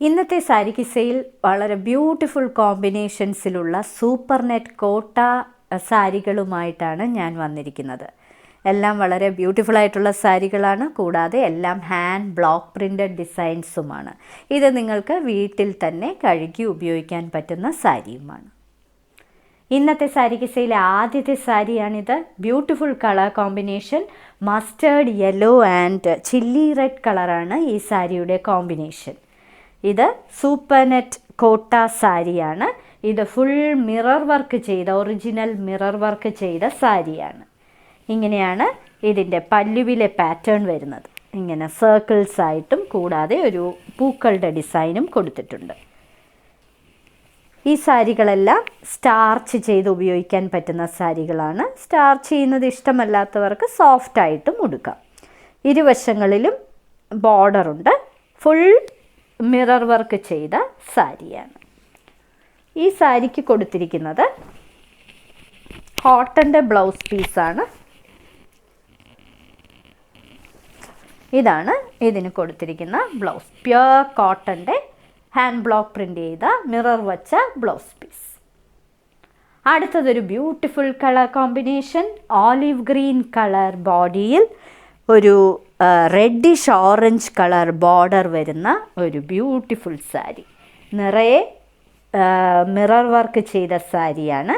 ഇന്നത്തെ സാരി കിസയിൽ വളരെ beautiful കോമ്പിനേഷൻസിലുള്ള super net കോട്ട സാരികളുമായിട്ടാണ് ഞാൻ വന്നിരിക്കുന്നത്. എല്ലാം വളരെ ബ്യൂട്ടിഫുൾ ആയിട്ടുള്ള സാരികളാണ്. കൂടാതെ എല്ലാം ഹാൻഡ് ബ്ലോക്ക് പ്രിൻറ്റഡ് ഡിസൈൻസുമാണ്. ഇത് നിങ്ങൾക്ക് വീട്ടിൽ തന്നെ കഴുകി ഉപയോഗിക്കാൻ പറ്റുന്ന സാരിയുമാണ്. ഇന്നത്തെ സാരി കിസയിലെ ആദ്യത്തെ സാരിയാണിത്. Beautiful colour combination mustard yellow and chilli red കളറാണ് ഈ സാരിയുടെ കോമ്പിനേഷൻ. ഇത് സൂപ്പർ നെറ്റ് കോട്ട സാരിയാണ്. ഇത് ഫുൾ മിറർ വർക്ക് ചെയ്ത ഒറിജിനൽ മിറർ വർക്ക് ചെയ്ത സാരിയാണ്. ഇങ്ങനെയാണ് ഇതിൻ്റെ പല്ലുവിലെ പാറ്റേൺ വരുന്നത്. ഇങ്ങനെ സർക്കിൾസ് ആയിട്ടും കൂടാതെ ഒരു പൂക്കളുടെ ഡിസൈനും കൊടുത്തിട്ടുണ്ട്. ഈ സാരികളെല്ലാം സ്റ്റാർച്ച് ചെയ്ത് ഉപയോഗിക്കാൻ പറ്റുന്ന സാരികളാണ്. സ്റ്റാർച്ച് ചെയ്യുന്നത് ഇഷ്ടമല്ലാത്തവർക്ക് സോഫ്റ്റായിട്ടും ഉടുക്കാം. ഇരുവശങ്ങളിലും ബോർഡറുണ്ട്. ഫുൾ മിറർ വർക്ക് ചെയ്ത സാരിയാണ്. ഈ സാരിക്ക് കൊടുത്തിരിക്കുന്നത് കോട്ടൻ്റെ ബ്ലൗസ് പീസാണ്. ഇതാണ് ഇതിന് കൊടുത്തിരിക്കുന്ന ബ്ലൗസ്. പ്യുർ കോട്ടൻ്റെ ഹാൻഡ് ബ്ലോക്ക് പ്രിൻ്റ് ചെയ്ത മിറർ വച്ച ബ്ലൗസ് പീസ്. അടുത്തതൊരു beautiful colour combination olive green colour ബോഡിയിൽ ഒരു റെഡിഷ് ഓറഞ്ച് കളർ ബോർഡർ വരുന്ന ഒരു ബ്യൂട്ടിഫുൾ സാരി. നിറയെ മിറർ വർക്ക് ചെയ്ത സാരിയാണ്.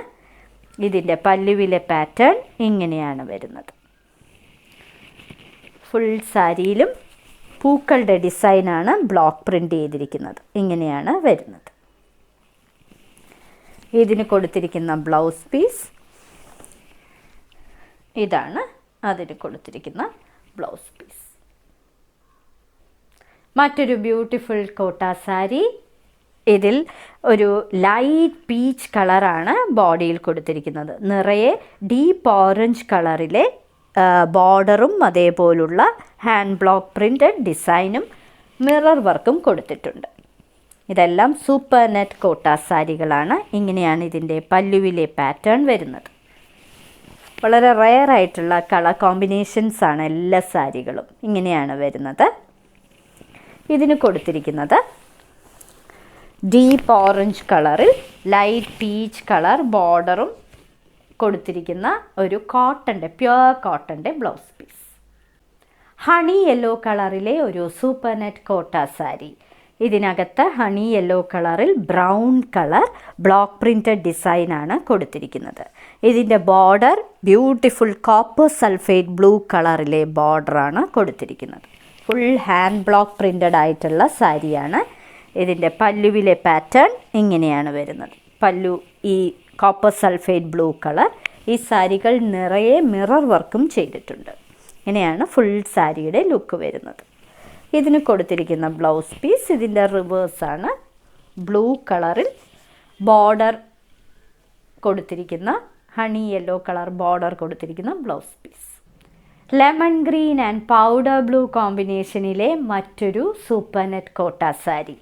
ഇതിൻ്റെ പല്ലുവിലെ പാറ്റേൺ ഇങ്ങനെയാണ് വരുന്നത്. ഫുൾ സാരിയിലും പൂക്കളുടെ ഡിസൈനാണ് ബ്ലോക്ക് പ്രിൻ്റ് ചെയ്തിരിക്കുന്നത്. ഇങ്ങനെയാണ് വരുന്നത്. ഇതിന് കൊടുത്തിരിക്കുന്ന ബ്ലൗസ് പീസ് ഇതാണ്. അതിന് കൊടുത്തിരിക്കുന്ന ബ്ലൗസ് പീസ്. മറ്റൊരു ബ്യൂട്ടിഫുൾ കോട്ട സാരി. ഇതിൽ ഒരു ലൈറ്റ് പീച്ച് കളറാണ് ബോഡിയിൽ കൊടുത്തിരിക്കുന്നത്. നിറയെ ഡീപ്പ് ഓറഞ്ച് കളറിലെ ബോർഡറും അതേപോലുള്ള ഹാൻഡ് ബ്ലോക്ക് പ്രിൻ്റഡ് ഡിസൈനും മിറർ വർക്കും കൊടുത്തിട്ടുണ്ട്. ഇതെല്ലാം സൂപ്പർ നെറ്റ് കോട്ട സാരികളാണ്. ഇങ്ങനെയാണ് ഇതിൻ്റെ പല്ലുവിലെ പാറ്റേൺ വരുന്നത്. വളരെ റെയർ ആയിട്ടുള്ള കളർ കോമ്പിനേഷൻസാണ് എല്ലാ സാരികളും. ഇങ്ങനെയാണ് വരുന്നത്. ഇതിന് കൊടുത്തിരിക്കുന്നത് ഡീപ്പ് ഓറഞ്ച് കളറിൽ ലൈറ്റ് പീച്ച് കളർ ബോർഡറും കൊടുത്തിരിക്കുന്ന ഒരു കോട്ടൻ്റെ പ്യുർ കോട്ടൻ്റെ ബ്ലൗസ് പീസ്. ഹണി യെല്ലോ കളറിലെ ഒരു സൂപ്പർ നെറ്റ് കോട്ട സാരി. ഇതിനകത്ത് ഹണി യെല്ലോ കളറിൽ ബ്രൗൺ കളർ ബ്ലോക്ക് പ്രിൻറ്റഡ് ഡിസൈനാണ് കൊടുത്തിരിക്കുന്നത്. ഇതിൻ്റെ border beautiful copper sulphate blue കളറിലെ ബോർഡറാണ് കൊടുത്തിരിക്കുന്നത്. ഫുൾ ഹാൻഡ് ബ്ലോക്ക് പ്രിൻറ്റഡ് ആയിട്ടുള്ള സാരിയാണ്. ഇതിൻ്റെ പല്ലുവിലെ പാറ്റേൺ ഇങ്ങനെയാണ് വരുന്നത്. പല്ലു ഈ കോപ്പർ സൾഫേറ്റ് ബ്ലൂ കളർ. ഈ സാരികൾ നിറയെ മിറർ വർക്കും ചെയ്തിട്ടുണ്ട്. ഇങ്ങനെയാണ് ഫുൾ സാരിയുടെ ലുക്ക് വരുന്നത്. ഇതിന് കൊടുത്തിരിക്കുന്ന ബ്ലൗസ് പീസ് ഇതിൻ്റെ റിവേഴ്സാണ്. ബ്ലൂ കളറിൽ ബോർഡർ കൊടുത്തിരിക്കുന്ന ഹണി യെല്ലോ കളർ ബോർഡർ കൊടുത്തിരിക്കുന്ന blouse piece. Lemon green and powder blue കോമ്പിനേഷനിലെ മറ്റൊരു സൂപ്പർ നെറ്റ് കോട്ട സാരി.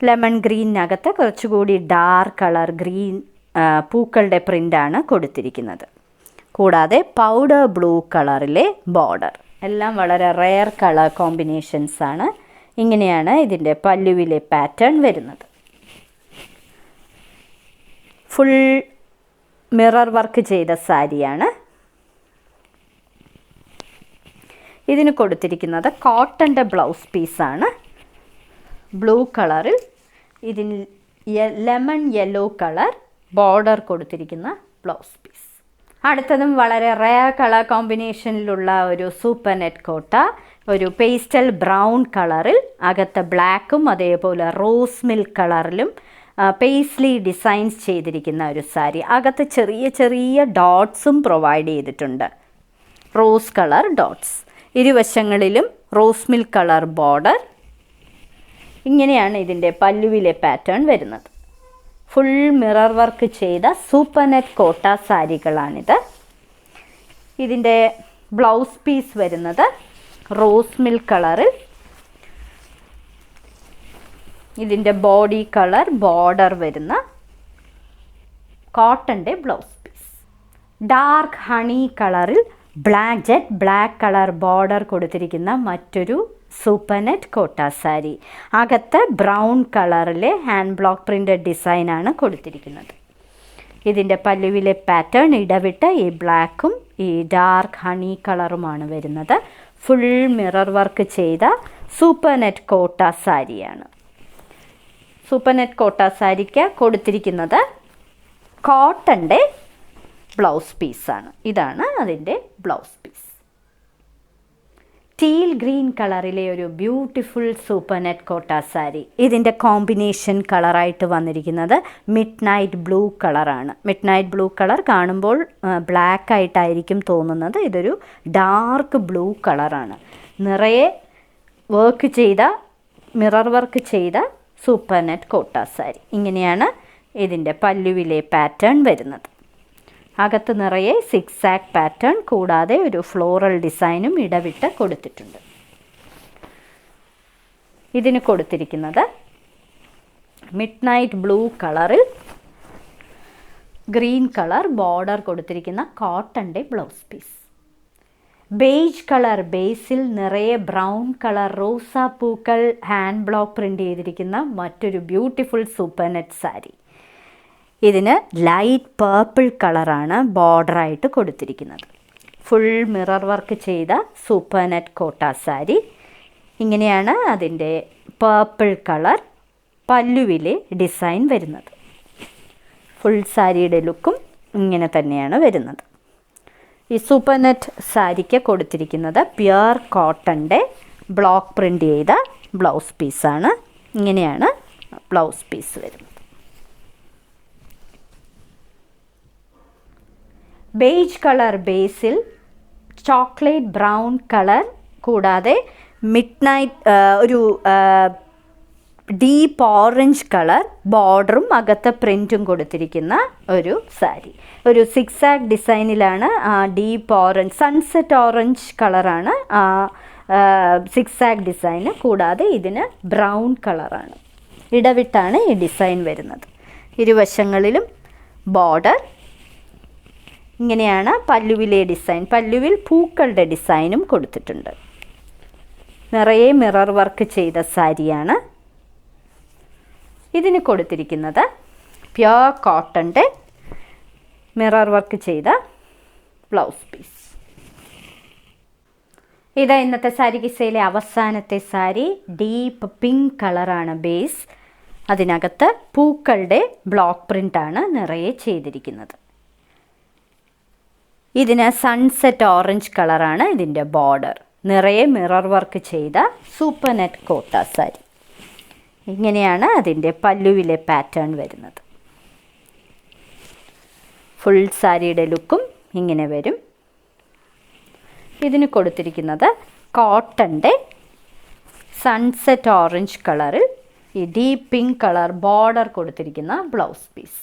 ലെമൺ ഗ്രീനകത്ത് കുറച്ചുകൂടി ഡാർക്ക് കളർ ഗ്രീൻ പൂക്കളുടെ പ്രിൻ്റാണ് കൊടുത്തിരിക്കുന്നത്. കൂടാതെ പൗഡർ ബ്ലൂ കളറിലെ ബോർഡർ. എല്ലാം വളരെ റെയർ കളർ കോമ്പിനേഷൻസാണ്. ഇങ്ങനെയാണ് ഇതിൻ്റെ പല്ലുവിലെ പാറ്റേൺ വരുന്നത്. ഫുൾ മിറർ വർക്ക് ചെയ്ത സാരിയാണ്. ഇതിന് കൊടുത്തിരിക്കുന്നത് കോട്ടൻ്റെ ബ്ലൗസ് പീസാണ്. ബ്ലൂ കളറിൽ ഇതിന് ലെമൺ യെല്ലോ കളർ ബോർഡർ കൊടുത്തിരിക്കുന്ന ബ്ലൗസ് പീസ്. അടുത്തതും വളരെ റെയർ കളർ കോമ്പിനേഷനിലുള്ള ഒരു സൂപ്പർ നെറ്റ് കോട്ട. ഒരു പേസ്റ്റൽ ബ്രൗൺ കളറിൽ അകത്ത് ബ്ലാക്കും അതേപോലെ റോസ് മിൽക്ക് കളറിലും പേസ്ലി ഡിസൈൻസ് ചെയ്തിരിക്കുന്ന ഒരു സാരി. അകത്ത് ചെറിയ ചെറിയ ഡോട്ട്സും പ്രൊവൈഡ് ചെയ്തിട്ടുണ്ട്. Rose colour dots. ഇരുവശങ്ങളിലും റോസ് മിൽക്ക് കളർ ബോർഡർ. ഇങ്ങനെയാണ് ഇതിൻ്റെ പല്ലുവിലെ പാറ്റേൺ വരുന്നത്. ഫുൾ മിറർ വർക്ക് ചെയ്ത സൂപ്പർ നെറ്റ് കോട്ട സാരികളാണിത്. ഇതിൻ്റെ ബ്ലൗസ് പീസ് വരുന്നത് റോസ് മിൽക്ക് കളറിൽ. ഇതിൻ്റെ ബോഡി കളർ ബോർഡർ വരുന്ന കോട്ടൻ്റെ ബ്ലൗസ് പീസ്. ഡാർക്ക് ഹണി കളറിൽ ജെറ്റ് ബ്ലാക്ക് കളർ ബോർഡർ കൊടുത്തിരിക്കുന്ന മറ്റൊരു സൂപ്പർ നെറ്റ് കോട്ട സാരി. അകത്ത് ബ്രൗൺ കളറിലെ ഹാൻഡ് ബ്ലോക്ക് പ്രിൻ്റഡ് ഡിസൈനാണ് കൊടുത്തിരിക്കുന്നത്. ഇതിൻ്റെ പല്ലുവിലെ പാറ്റേൺ ഇടവിട്ട് ഈ ബ്ലാക്കും ഈ ഡാർക്ക് ഹണി കളറുമാണ് വരുന്നത്. ഫുൾ മിറർ വർക്ക് ചെയ്ത സൂപ്പർ നെറ്റ് കോട്ട സാരിയാണ്. സൂപ്പർ നെറ്റ് കോട്ട സാരിക്ക് കൊടുത്തിരിക്കുന്നത് കോട്ടൻ്റെ ബ്ലൗസ് പീസാണ്. ഇതാണ് അതിൻ്റെ ബ്ലൗസ് പീസ്. ടീൽ ഗ്രീൻ കളറിലെ ഒരു ബ്യൂട്ടിഫുൾ സൂപ്പർ നെറ്റ് കോട്ട സാരി. ഇതിൻ്റെ കോമ്പിനേഷൻ കളറായിട്ട് വന്നിരിക്കുന്നത് മിഡ് നൈറ്റ് ബ്ലൂ കളറാണ്. മിഡ് നൈറ്റ് ബ്ലൂ കളർ കാണുമ്പോൾ ബ്ലാക്ക് ആയിട്ടായിരിക്കും തോന്നുന്നത്. ഇതൊരു ഡാർക്ക് ബ്ലൂ കളറാണ്. നിറയെ വർക്ക് ചെയ്ത മിറർ വർക്ക് ചെയ്ത സൂപ്പർ നെറ്റ് കോട്ട സാരി. ഇങ്ങനെയാണ് ഇതിൻ്റെ പല്ലുവിലെ പാറ്റേൺ വരുന്നത്. അകത്ത് നിറയെ സിക്സാക് പാറ്റേൺ കൂടാതെ ഒരു ഫ്ലോറൽ ഡിസൈനും ഇടവിട്ട് കൊടുത്തിട്ടുണ്ട്. ഇതിന് കൊടുത്തിരിക്കുന്നത് മിഡ് നൈറ്റ് ബ്ലൂ കളറിൽ ഗ്രീൻ കളർ ബോർഡർ കൊടുത്തിരിക്കുന്ന കോട്ടൻ്റെ ബ്ലൗസ് പീസ്. ബേജ് കളർ ബേസിൽ നിറയെ ബ്രൗൺ കളർ റോസാപ്പൂക്കൾ ഹാൻഡ് ബ്ലോക്ക് പ്രിൻ്റ് ചെയ്തിരിക്കുന്ന മറ്റൊരു ബ്യൂട്ടിഫുൾ സൂപ്പർ നെറ്റ് സാരി. ഇതിന് ലൈറ്റ് പേർപ്പിൾ കളറാണ് ബോർഡറായിട്ട് കൊടുത്തിരിക്കുന്നത്. ഫുൾ മിറർ വർക്ക് ചെയ്ത സൂപ്പർ നെറ്റ് കോട്ട സാരി. ഇങ്ങനെയാണ് അതിൻ്റെ പേർപ്പിൾ കളർ പല്ലുവിലെ ഡിസൈൻ വരുന്നത്. ഫുൾ സാരിയുടെ ലുക്കും ഇങ്ങനെ തന്നെയാണ് വരുന്നത്. ഈ സൂപ്പർ നെറ്റ് സാരിക്ക് കൊടുത്തിരിക്കുന്നത് പ്യുർ കോട്ടൻ്റെ ബ്ലോക്ക് പ്രിൻ്റ് ചെയ്ത ബ്ലൗസ് പീസാണ്. ഇങ്ങനെയാണ് ബ്ലൗസ് പീസ് വരുന്നത്. ബേജ് കളർ ബേസിൽ ചോക്ലേറ്റ് ബ്രൗൺ കളർ കൂടാതെ മിഡ് നൈറ്റ് ഒരു ഡീപ്പ് ഓറഞ്ച് കളർ ബോർഡറും അകത്തെ പ്രിൻറ്റും കൊടുത്തിരിക്കുന്ന ഒരു സാരി. ഒരു സിക്സാക് ഡിസൈനിലാണ് ഡീപ്പ് ഓറഞ്ച് സൺസെറ്റ് ഓറഞ്ച് കളറാണ് സിക്സാക് ഡിസൈന്. കൂടാതെ ഇതിന് ബ്രൗൺ കളറാണ്. ഇടവിട്ടാണ് ഈ ഡിസൈൻ വരുന്നത്. ഇരുവശങ്ങളിലും ബോർഡർ. ഇങ്ങനെയാണ് പല്ലുവിലെ ഡിസൈൻ. പല്ലുവിൽ പൂക്കളുടെ ഡിസൈനും കൊടുത്തിട്ടുണ്ട്. നിറയെ മിറർ വർക്ക് ചെയ്ത സാരിയാണ്. ഇതിന് കൊടുത്തിരിക്കുന്നത് പ്യുർ കോട്ടൻ്റെ മിറർ വർക്ക് ചെയ്ത ബ്ലൗസ് പീസ്. ഇതാ ഇന്നത്തെ സാരി കിസയിലെ അവസാനത്തെ സാരി. ഡീപ്പ് പിങ്ക് കളറാണ് ബേസ്. അതിനകത്ത് പൂക്കളുടെ ബ്ലോക്ക് പ്രിൻ്റാണ് നിറയെ ചെയ്തിരിക്കുന്നത്. ഇതിന് സൺസെറ്റ് ഓറഞ്ച് കളറാണ് ഇതിൻ്റെ ബോർഡർ. നിറയെ മിറർ വർക്ക് ചെയ്ത സൂപ്പർ നെറ്റ് കോട്ട സാരി. ഇങ്ങനെയാണ് അതിൻ്റെ പല്ലുവിലെ പാറ്റേൺ വരുന്നത്. ഫുൾ സാരിയുടെ ലുക്കും ഇങ്ങനെ വരും. ഇതിന് കൊടുത്തിരിക്കുന്നത് കോട്ടൻ്റെ സൺസെറ്റ് ഓറഞ്ച് കളറിൽ ഈ ഡീപ്പ് പിങ്ക് കളർ ബോർഡർ കൊടുത്തിരിക്കുന്ന ബ്ലൗസ് പീസ്.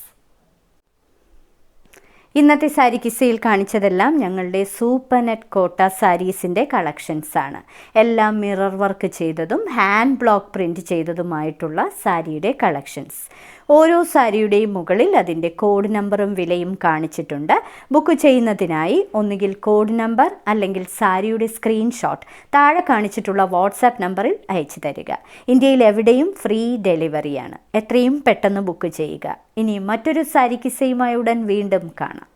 ഇന്നത്തെ സാരി കിസയിൽ കാണിച്ചതെല്ലാം ഞങ്ങളുടെ സൂപ്പർ നെറ്റ് കോട്ട സാരീസിൻ്റെ കളക്ഷൻസാണ്. എല്ലാം മിറർ വർക്ക് ചെയ്തതും ഹാൻഡ് ബ്ലോക്ക് പ്രിൻ്റ് ചെയ്തതുമായിട്ടുള്ള സാരിയുടെ കളക്ഷൻസ്. ഓരോ സാരിയുടെയും മുകളിൽ അതിൻ്റെ കോഡ് നമ്പറും വിലയും കാണിച്ചിട്ടുണ്ട്. ബുക്ക് ചെയ്യുന്നതിനായി ഒന്നുകിൽ കോഡ് നമ്പർ അല്ലെങ്കിൽ സാരിയുടെ സ്ക്രീൻഷോട്ട് താഴെ കാണിച്ചിട്ടുള്ള വാട്സാപ്പ് നമ്പറിൽ അയച്ചു തരിക. ഇന്ത്യയിൽ എവിടെയും ഫ്രീ ഡെലിവറിയാണ്. എത്രയും പെട്ടെന്ന് ബുക്ക് ചെയ്യുക. ഇനി മറ്റൊരു സാരി കിസയുമായി ഉടൻ വീണ്ടും കാണാം.